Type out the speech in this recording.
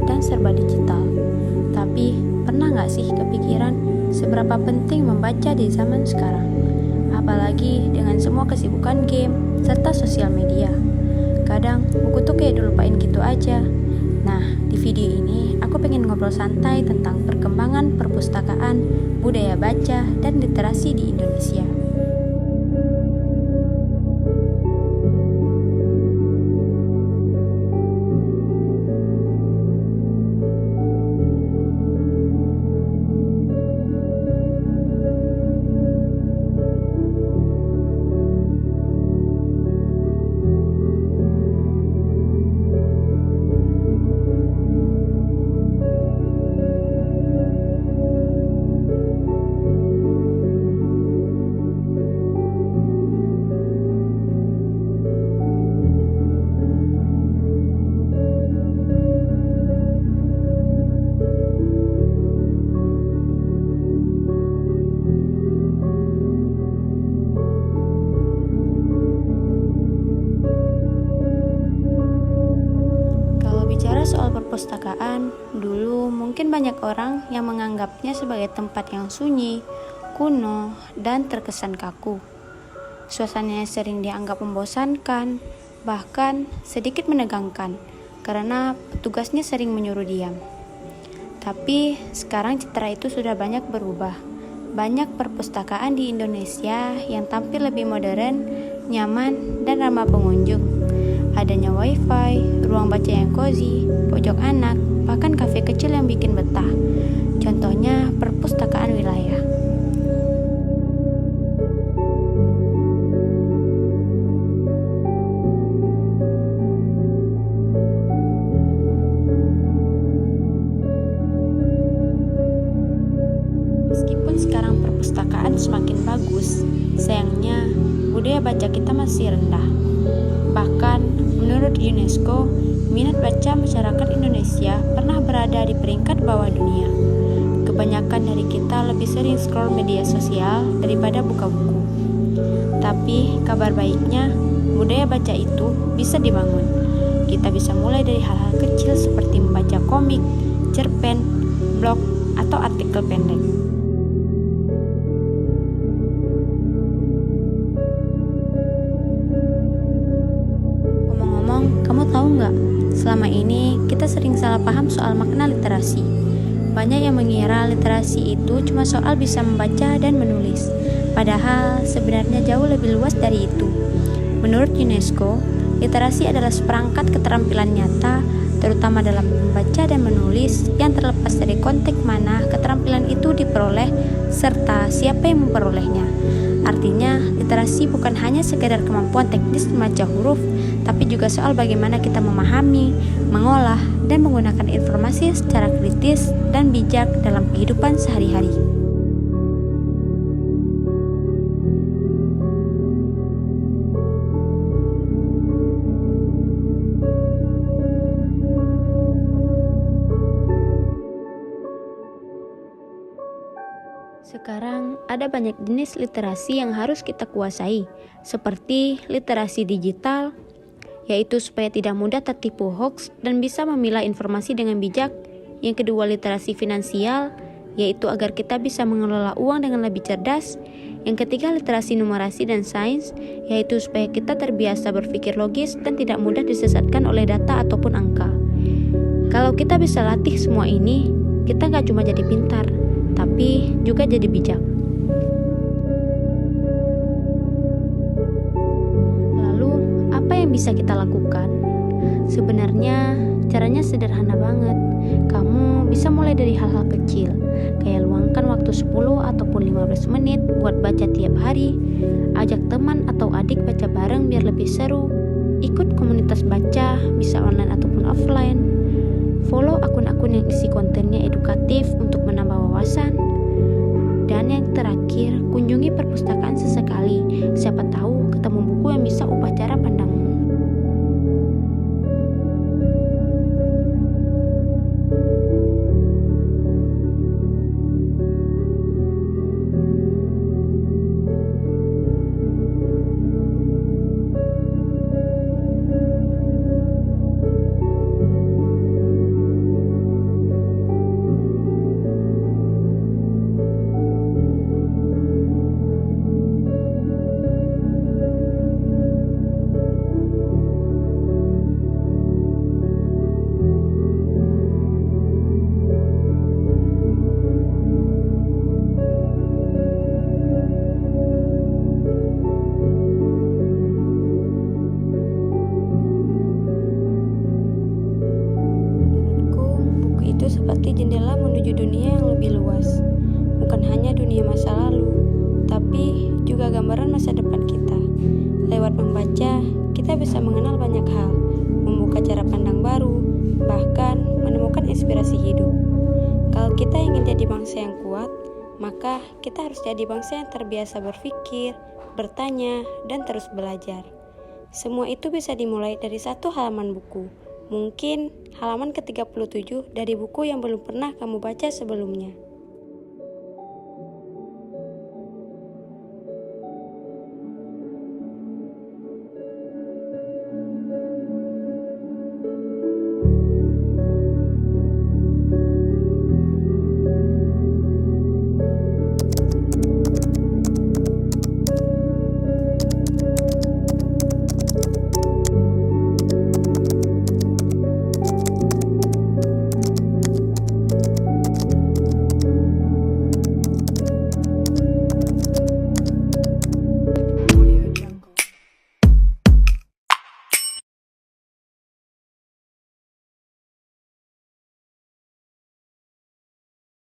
dan serba digital. Tapi, pernah nggak sih kepikiran seberapa penting membaca di zaman sekarang? Apalagi dengan semua kesibukan game serta sosial media. Kadang, buku tuh kayak dilupain gitu aja. Nah, di video ini aku pengen ngobrol santai tentang perkembangan perpustakaan, budaya baca, dan literasi di Indonesia. Soal perpustakaan, dulu mungkin banyak orang yang menganggapnya sebagai tempat yang sunyi, kuno, dan terkesan kaku. Suasananya sering dianggap membosankan, bahkan sedikit menegangkan, karena petugasnya sering menyuruh diam. Tapi sekarang citra itu sudah banyak berubah. Banyak perpustakaan di Indonesia yang tampil lebih modern, nyaman, dan ramah pengunjung. Adanya wifi, ruang baca yang cozy, pojok anak, bahkan kafe kecil yang bikin betah. Contohnya perpustakaan wilayah. Meskipun sekarang perpustakaan semakin bagus, sayangnya budaya baca kita masih rendah. Bahkan, menurut UNESCO, minat baca masyarakat Indonesia pernah berada di peringkat bawah dunia. Kebanyakan dari kita lebih sering scroll media sosial daripada buka buku. Tapi, kabar baiknya, budaya baca itu bisa dibangun. Kita bisa mulai dari hal-hal kecil seperti membaca komik, cerpen, blog, atau artikel pendek. Kamu tahu nggak, selama ini kita sering salah paham soal makna literasi. Banyak yang mengira literasi itu cuma soal bisa membaca dan menulis. Padahal sebenarnya jauh lebih luas dari itu. Menurut UNESCO, literasi adalah seperangkat keterampilan nyata, terutama dalam membaca dan menulis, yang terlepas dari konteks mana keterampilan itu diperoleh serta siapa yang memperolehnya. Artinya, literasi bukan hanya sekedar kemampuan teknis membaca huruf, tapi juga soal bagaimana kita memahami, mengolah, dan menggunakan informasi secara kritis dan bijak dalam kehidupan sehari-hari. Sekarang ada banyak jenis literasi yang harus kita kuasai, seperti literasi digital, yaitu supaya tidak mudah tertipu hoax dan bisa memilah informasi dengan bijak. Yang kedua, literasi finansial, yaitu agar kita bisa mengelola uang dengan lebih cerdas. Yang ketiga, literasi numerasi dan sains, yaitu supaya kita terbiasa berpikir logis dan tidak mudah disesatkan oleh data ataupun angka. Kalau kita bisa latih semua ini, kita nggak cuma jadi pintar, tapi juga jadi bijak. Lalu, apa yang bisa kita lakukan? Sebenarnya, caranya sederhana banget. Kamu bisa mulai dari hal-hal kecil, kayak luangkan waktu 10 ataupun 15 menit buat baca tiap hari. Ajak teman atau adik baca bareng biar lebih seru. Ikut komunitas baca, bisa online ataupun offline. Follow akun-akun yang isi kontennya edukatif untuk menambah wawasan. Dan yang terakhir, kunjungi perpustakaan sesekali. Siapa tahu ketemu buku yang bisa ubah cara pandangmu. itu seperti jendela menuju dunia yang lebih luas. Bukan hanya dunia masa lalu, tapi juga gambaran masa depan kita. Lewat membaca, kita bisa mengenal banyak hal, membuka cara pandang baru, bahkan menemukan inspirasi hidup. Kalau kita ingin jadi bangsa yang kuat, maka kita harus jadi bangsa yang terbiasa berpikir, bertanya, dan terus belajar. Semua itu bisa dimulai dari satu halaman buku. Mungkin halaman ke-37 dari buku yang belum pernah kamu baca sebelumnya.